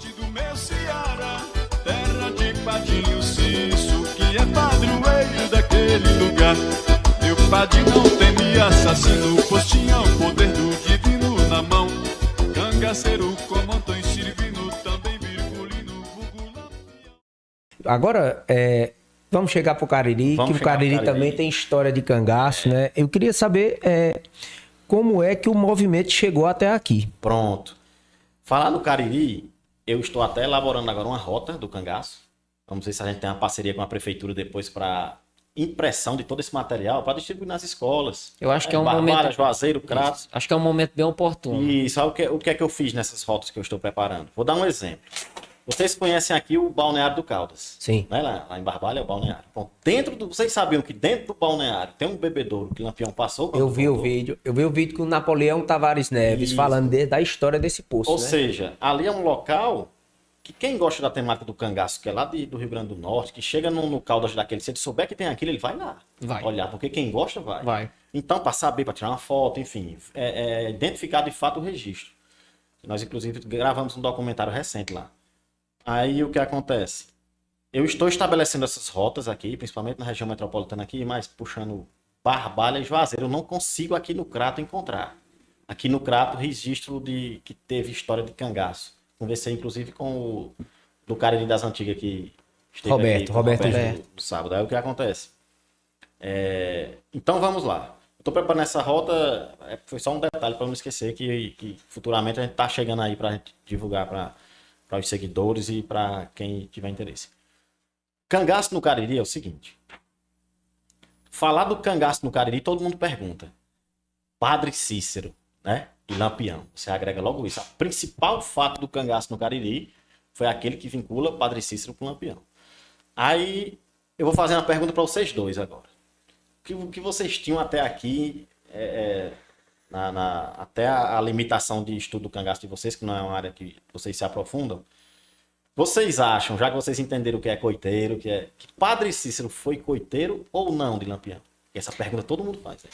norte do meu Ceará, terra de Padinho Cício, que é padroeiro daquele lugar. Meu padre não temia assassino, pois tinha o poder do divino na mão. Cangaceiro, comandante Sirvino, também virgulino, vulgo Lampião. Agora, vamos chegar pro Cariri, que o Cariri também tem história de cangaço, né? Eu queria saber como é que o movimento chegou até aqui. Pronto. Falar do Cariri, eu estou até elaborando agora uma rota do cangaço. Vamos ver se a gente tem uma parceria com a prefeitura depois para impressão de todo esse material para distribuir nas escolas. Eu acho que é um Barbara, momento... Juazeiro, Crato. Acho que é um momento bem oportuno. E sabe o que é que eu fiz nessas rotas que eu estou preparando? Vou dar um exemplo. Vocês conhecem aqui o Balneário do Caldas. Sim. Né? Lá em Barbalha é o balneário. Bom, vocês sabiam que dentro do balneário tem um bebedouro que o Lampião passou? Eu vi o vídeo com o Napoleão Tavares Neves falando da história desse poço. Ou né? seja, ali é um local que quem gosta da temática do cangaço, que é lá do Rio Grande do Norte, que chega no Caldas daquele, se ele souber que tem aquilo, ele vai lá. Vai. Olhar, porque quem gosta vai. Vai. Então, para saber, para tirar uma foto, enfim, identificar de fato o registro. Nós, inclusive, gravamos um documentário recente lá. Aí, o que acontece? Eu estou estabelecendo essas rotas aqui, principalmente na região metropolitana aqui, mas puxando Barbalha e Juazeiro. Eu não consigo aqui no Crato encontrar. Aqui no Crato, registro que teve história de cangaço. Conversei, inclusive, com o do Cariri das Antigas que esteve Roberto. no sábado. Aí, o que acontece? Então, vamos lá. Estou preparando essa rota, foi só um detalhe para não esquecer que futuramente a gente está chegando aí para a gente divulgar para os seguidores e para quem tiver interesse. Cangaço no Cariri é o seguinte. Falar do cangaço no Cariri, todo mundo pergunta. Padre Cícero, né? E Lampião. Você agrega logo isso. O principal fato do cangaço no Cariri foi aquele que vincula Padre Cícero com Lampião. Aí eu vou fazer uma pergunta para vocês dois agora. O que vocês tinham até aqui, até a limitação de estudo do cangaço de vocês, que não é uma área que vocês se aprofundam, vocês acham, já que vocês entenderam o que é coiteiro, que Padre Cícero foi coiteiro ou não de Lampião? Essa pergunta todo mundo faz. Né?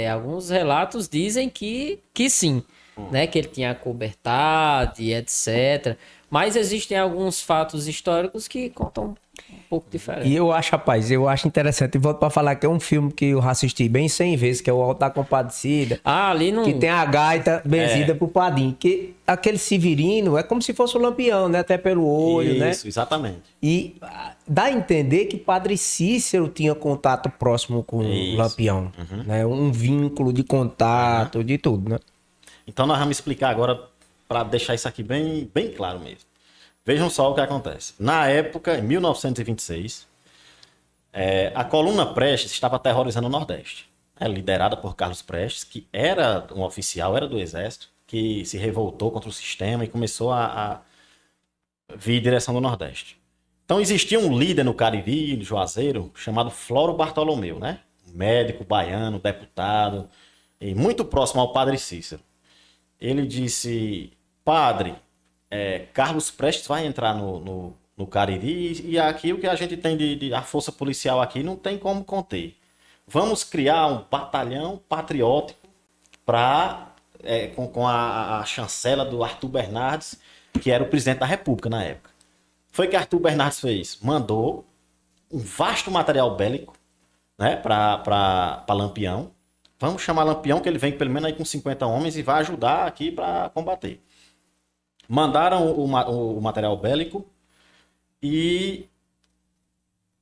Alguns relatos dizem que sim, né? Que ele tinha acobertado e etc. Mas existem alguns fatos históricos que contam um pouco diferente. E eu acho interessante. E volto pra falar que é um filme que eu assisti bem 100 vezes, que é o Alto da Compadecida. Ali não... Que tem a gaita benzida pro Padim. Que aquele Severino é como se fosse o Lampião, né? Até pelo olho, né? Isso, exatamente. E dá a entender que Padre Cícero tinha contato próximo com o Lampião. Né? Um vínculo de contato, de tudo, né? Então nós vamos explicar agora para deixar isso aqui bem, bem claro mesmo. Vejam só o que acontece. Na época, em 1926, a coluna Prestes estava aterrorizando o Nordeste. Liderada por Carlos Prestes, que era um oficial, era do Exército, que se revoltou contra o sistema e começou a vir em direção do Nordeste. Então existia um líder no Cariri, no Juazeiro, chamado Floro Bartolomeu, né? Médico, baiano, deputado, e muito próximo ao Padre Cícero. Ele disse: padre, Carlos Prestes vai entrar no Cariri e aqui o que a gente tem a força policial aqui não tem como conter. Vamos criar um batalhão patriótico com a chancela do Arthur Bernardes, que era o presidente da República na época. Foi que Arthur Bernardes fez? Mandou um vasto material bélico, né, para Lampião. Vamos chamar Lampião, que ele vem pelo menos aí com 50 homens e vai ajudar aqui para combater. Mandaram o material bélico e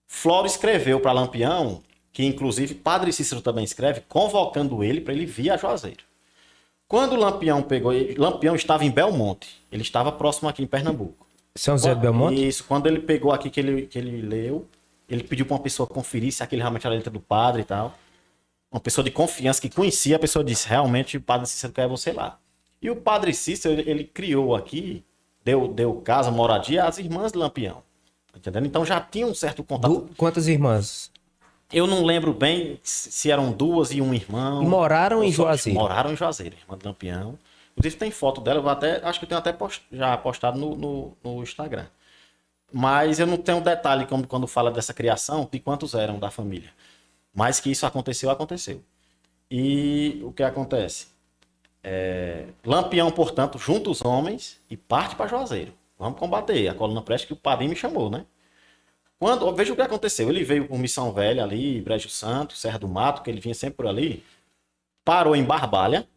Floro escreveu para Lampião, que inclusive Padre Cícero também escreve, convocando ele para ele vir a Juazeiro. Quando Lampião pegou, Lampião estava em Belmonte, ele estava próximo aqui em Pernambuco. São José do Belmonte? Isso, quando ele pegou aqui que ele leu, ele pediu para uma pessoa conferir se aquele realmente era a letra do padre e tal. Uma pessoa de confiança que conhecia, a pessoa disse: realmente o Padre Cícero quer você lá. E o Padre Cícero, ele criou aqui, deu casa, moradia às irmãs de Lampião. Entendendo? Então já tinha um certo contato. Quantas irmãs? Eu não lembro bem se eram duas e um irmão. E moraram em Juazeiro? Moraram em Juazeiro, irmã de Lampião. Inclusive tem foto dela, acho que eu tenho até já postado no Instagram. Mas eu não tenho detalhe como quando fala dessa criação, de quantos eram da família. Mas que isso aconteceu. E o que acontece? Lampião, portanto, junta os homens e parte para Juazeiro. Vamos combater. A coluna Prestes que o padrinho me chamou, né? Veja o que aconteceu. Ele veio por Missão Velha ali, Brejo Santo, Serra do Mato, que ele vinha sempre por ali. Parou em Barbalha.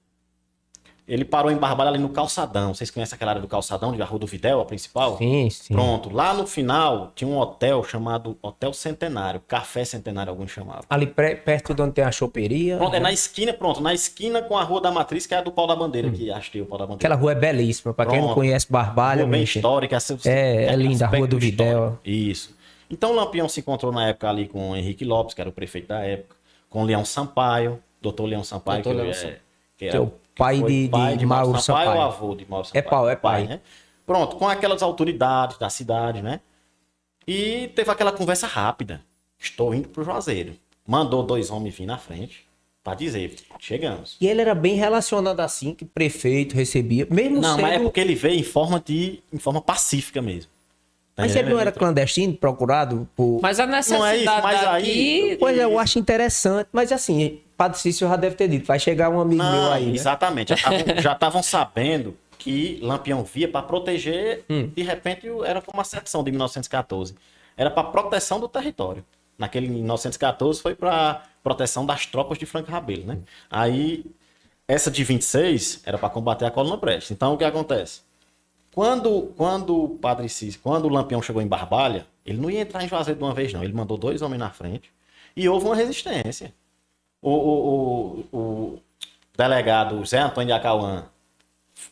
Ele parou em Barbalha ali no Calçadão. Vocês conhecem aquela área do Calçadão, de Rua do Videl, a principal? Sim, sim. Pronto. Lá no final tinha um hotel chamado Hotel Centenário. Café Centenário, alguns chamavam. Ali perto de onde tem a choperia. Pronto, é na esquina, na esquina com a Rua da Matriz, que é a do Pau da Bandeira, que achei o Pau da Bandeira. Aquela rua é belíssima. Pra quem não conhece Barbalha... Rua bem histórica. É linda, a Rua do Videl. Isso. Então o Lampião se encontrou na época ali com o Henrique Lopes, que era o prefeito da época, com o Leão Sampaio, doutor Leão Sampaio, que é o pai de Mauro Sampaio. Ou avô de Mauro Sampaio? É pai. Né? Pronto, com aquelas autoridades da cidade, né? E teve aquela conversa rápida. Estou indo pro Juazeiro. Mandou 2 homens vir na frente para dizer, chegamos. E ele era bem relacionado assim, que prefeito recebia, mesmo Não, sendo... mas é porque ele veio em forma pacífica mesmo. Mas ele não era clandestino, procurado por... Mas a necessidade Não é isso, mas daqui... Pois é, eu acho interessante, mas assim, Padre Cícero já deve ter dito, vai chegar um amigo meu aí, né? Exatamente, já estavam sabendo que Lampião via para proteger, de repente era como a secção de 1914, era para proteção do território. Naquele 1914 foi para proteção das tropas de Franco Rabelo, né? Aí, essa de 26 era para combater a coluna Prestes. Então, o que acontece? Quando o Padre Cícero, quando o Lampião chegou em Barbalha, ele não ia entrar em Juazeiro de uma vez, não. Ele mandou 2 homens na frente e houve uma resistência. O delegado Zé Antônio de Acauã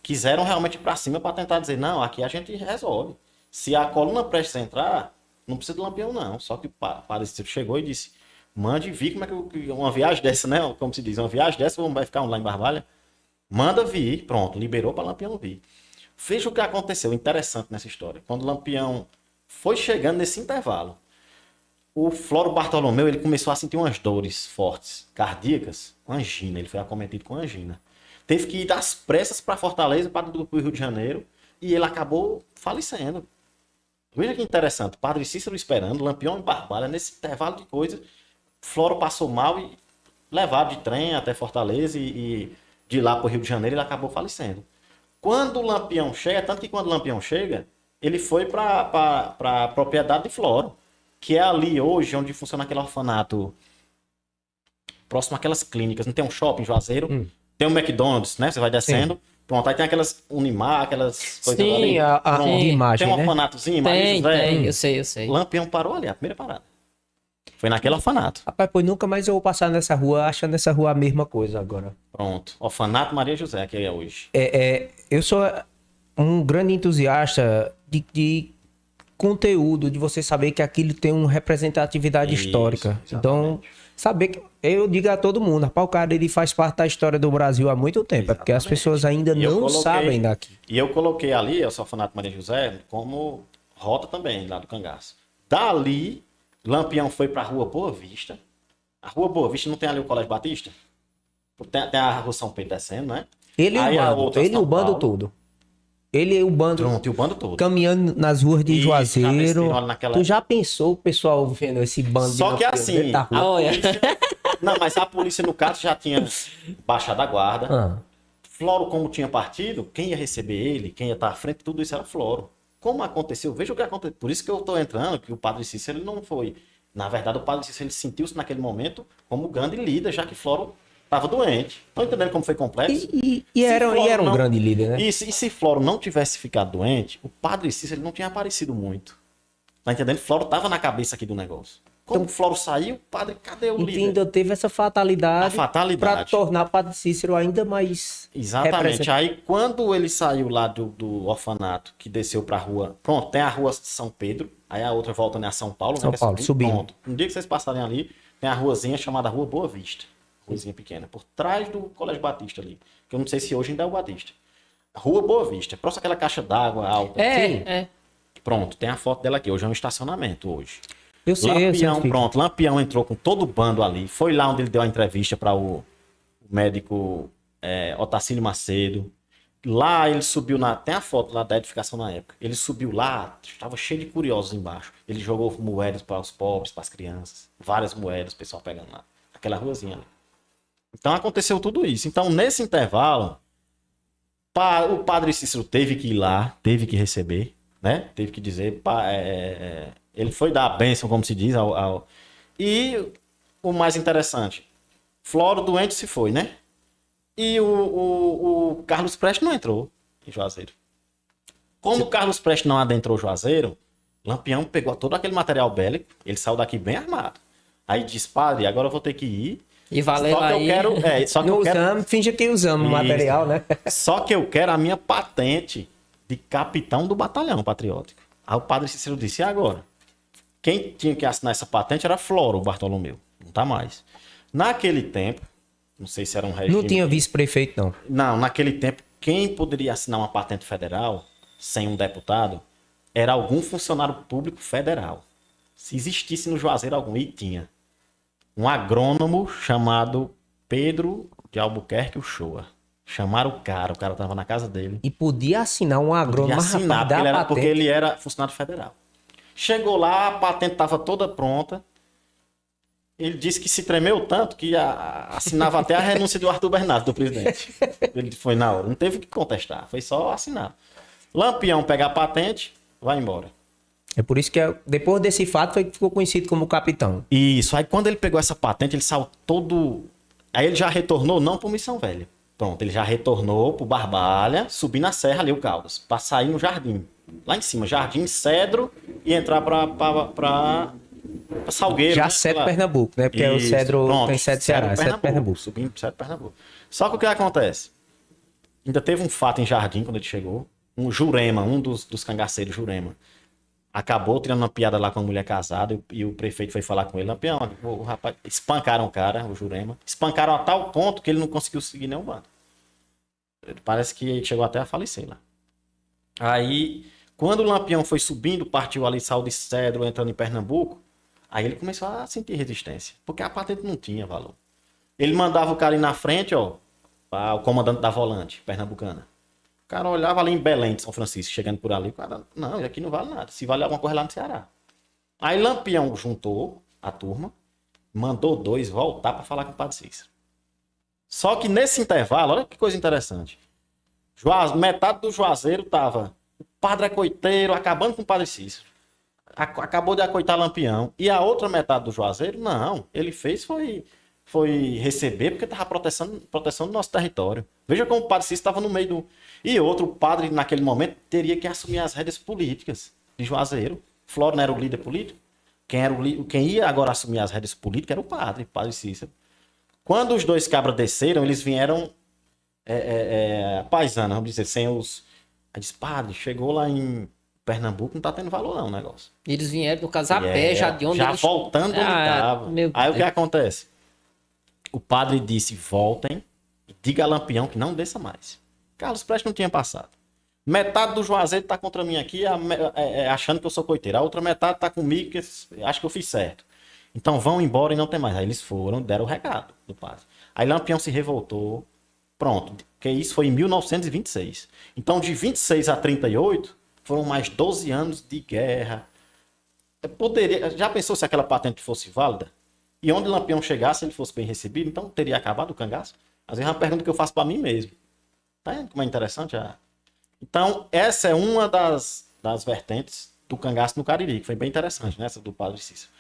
quiseram realmente ir para cima para tentar dizer, não, aqui a gente resolve. Se a coluna Prestes entrar, não precisa do Lampião, não. Só que o Padre Cícero chegou e disse, mande vir, como é que uma viagem dessa, né? Como se diz, uma viagem dessa, vai ficar lá em Barbalha? Manda vir, pronto, liberou para Lampião vir. Veja o que aconteceu, interessante nessa história. Quando o Lampião foi chegando nesse intervalo, o Floro Bartolomeu ele começou a sentir umas dores fortes, cardíacas, angina. Ele foi acometido com angina. Teve que ir às pressas para Fortaleza, para o Rio de Janeiro, e ele acabou falecendo. Veja que interessante, Padre Cícero esperando, Lampião em Barbalha, nesse intervalo de coisas, Floro passou mal e levaram de trem até Fortaleza e de lá para o Rio de Janeiro ele acabou falecendo. Quando o Lampião chega, tanto que quando o Lampião chega, ele foi para a propriedade de Floro, que é ali hoje onde funciona aquele orfanato, próximo àquelas clínicas. Não tem um shopping em Juazeiro? Tem um McDonald's, né? Você vai descendo. Sim. Pronto, aí tem aquelas Unimar, aquelas coisas ali. Sim, a imagem, tem um né? orfanatozinho, Maria José. Tem, eu sei. Lampião parou ali, a primeira parada. Foi naquele orfanato. Rapaz, pois nunca mais eu vou passar nessa rua, achando nessa rua a mesma coisa agora. Pronto, orfanato Maria José, que é hoje. Eu sou um grande entusiasta de conteúdo, de você saber que aquilo tem uma representatividade histórica. Exatamente. Então, saber que... Eu digo a todo mundo, rapaz, o cara ele faz parte da história do Brasil há muito tempo. Exatamente. É porque as pessoas ainda não sabem daqui. E eu coloquei ali, o orfanato Maria José, como rota também, lá do Cangaço. Dali... Lampião foi para a Rua Boa Vista. A Rua Boa Vista não tem ali o Colégio Batista? Tem a Rua São Pedro descendo, né? Ele e o bando todo. Ele e o bando. Pronto, e o bando todo. Caminhando nas ruas de Juazeiro. Tu já pensou o pessoal vendo esse bando? Só que assim, não, mas a polícia no caso já tinha baixado a guarda. Floro, como tinha partido, quem ia receber ele, quem ia estar à frente, tudo isso era Floro. Como aconteceu, veja o que aconteceu. Por isso que eu estou entrando, que o Padre Cícero ele não foi. Na verdade, o Padre Cícero ele sentiu-se naquele momento como grande líder, já que Floro estava doente. Estão entendendo como foi complexo? E era um grande líder, né? E se Floro não tivesse ficado doente, o Padre Cícero ele não tinha aparecido muito. Tá entendendo? Floro estava na cabeça aqui do negócio. Como o Floro saiu, padre, cadê o líder? E ainda teve essa fatalidade. Para tornar o Padre Cícero ainda mais... Exatamente. Aí, quando ele saiu lá do orfanato, que desceu pra rua... Pronto, tem a Rua São Pedro, aí a outra volta, né, a São Paulo. São Paulo, subindo. Pronto. Um dia que vocês passarem ali, tem a ruazinha chamada Rua Boa Vista. Ruazinha pequena, por trás do Colégio Batista ali. Que eu não sei se hoje ainda é o Batista. Rua Boa Vista, próximo àquela caixa d'água alta. É. Pronto, tem a foto dela aqui. Hoje é um estacionamento, hoje. Eu sei, Lampião entrou com todo o bando ali. Foi lá onde ele deu a entrevista para o médico Otacílio Macedo. Lá ele subiu tem a foto lá da edificação na época. Ele subiu lá, estava cheio de curiosos embaixo. Ele jogou moedas para os pobres, para as crianças. Várias moedas, o pessoal pegando lá. Aquela ruazinha ali. Então aconteceu tudo isso. Então nesse intervalo, O padre Cícero teve que ir lá, teve que receber, né? Teve que dizer, ele foi dar a bênção, como se diz, E o mais interessante, Floro doente se foi, né? E o Carlos Prestes não entrou em Juazeiro. Como o Carlos Prestes não adentrou Juazeiro, Lampião pegou todo aquele material bélico, ele saiu daqui bem armado. Aí disse, padre, agora eu vou ter que ir. E valeu Só que aí. eu quero. Só que Não eu quero. usamos, finge que usamos o Isso. material, né? Só que eu quero a minha patente de capitão do batalhão patriótico. Aí o padre Cícero disse, e agora? Quem tinha que assinar essa patente era Floro, o Bartolomeu. Não tá mais. Naquele tempo, não sei se era um regime... Não tinha vice-prefeito, não. Não, naquele tempo, quem poderia assinar uma patente federal, sem um deputado, era algum funcionário público federal. Se existisse no Juazeiro algum, e tinha. Um agrônomo chamado Pedro de Albuquerque Uchoa. Chamaram o cara tava na casa dele. E podia assinar um agrônomo, Podia assinar, rapaz, dá porque ele era funcionário federal. Chegou lá, a patente estava toda pronta. Ele disse que se tremeu tanto que assinava até a renúncia do Arthur Bernardo, do presidente. Ele foi na hora, não teve que contestar, foi só assinar. Lampião pega a patente, vai embora. É por isso que depois desse fato ficou conhecido como capitão. Isso, aí quando ele pegou essa patente, ele saiu todo... Aí ele já retornou, não pro Missão Velha. Pronto, ele já retornou pro Barbalha, subir na serra ali, o Caldas, pra sair no jardim. Lá em cima, Jardim Cedro, e entrar pra Salgueiro. Já né? Cedro Pernambuco, né? Porque o Cedro tem Cedro Ceará, Cedro Pernambuco. Subindo pro Cedro Pernambuco. Só que o que acontece? Ainda teve um fato em Jardim, quando ele chegou. Um Jurema, um dos cangaceiros, Jurema, acabou tirando uma piada lá com uma mulher casada e o prefeito foi falar com ele. Lampião, o rapaz, espancaram o cara, o Jurema. Espancaram a tal ponto que ele não conseguiu seguir nenhum bando. Parece que ele chegou até a falecer lá. Aí, quando o Lampião foi subindo, partiu ali, saiu de Cedro, entrando em Pernambuco, aí ele começou a sentir resistência, porque a patente não tinha valor. Ele mandava o cara ir na frente, ó, o comandante da volante, pernambucana. O cara olhava ali em Belém, de São Francisco, chegando por ali, o cara, não, aqui não vale nada, se vale alguma coisa lá no Ceará. Aí Lampião juntou a turma, mandou 2 voltar para falar com o Padre Cícero. Só que nesse intervalo, olha que coisa interessante, metade do Juazeiro tava o Padre Acoiteiro acabando com o Padre Cícero. Acabou de acoitar Lampião. E a outra metade do Juazeiro, não. Ele fez foi receber porque estava proteção do nosso território. Veja como o Padre Cícero estava no meio do... E outro padre, naquele momento, teria que assumir as rédeas políticas de Juazeiro. Floro não era o líder político. Quem ia agora assumir as rédeas políticas era o Padre Cícero. Quando os 2 cabras desceram, eles vieram paisana, vamos dizer, sem os... Aí disse, padre, chegou lá em Pernambuco, não tá tendo valor não o negócio. Eles vieram no caso a pé, já de onde já eles... voltando onde tava. Aí o que Deus. acontece? O padre disse, voltem e diga a Lampião que não desça mais. Carlos Prestes não tinha passado. Metade do Juazeiro tá contra mim aqui, achando que eu sou coiteiro. A outra metade tá comigo, que acho que eu fiz certo. Então vão embora e não tem mais. Aí eles foram, deram o recado do padre. Aí Lampião se revoltou. Pronto, que isso foi em 1926. Então de 26 a 38 foram mais 12 anos de guerra. Já pensou se aquela patente fosse válida? E onde Lampião chegasse, ele fosse bem recebido, então teria acabado o cangaço? Às vezes é uma pergunta que eu faço para mim mesmo. Tá vendo como é interessante? Então, essa é uma das vertentes do cangaço no Cariri, que foi bem interessante, né? Essa do Padre Cícero.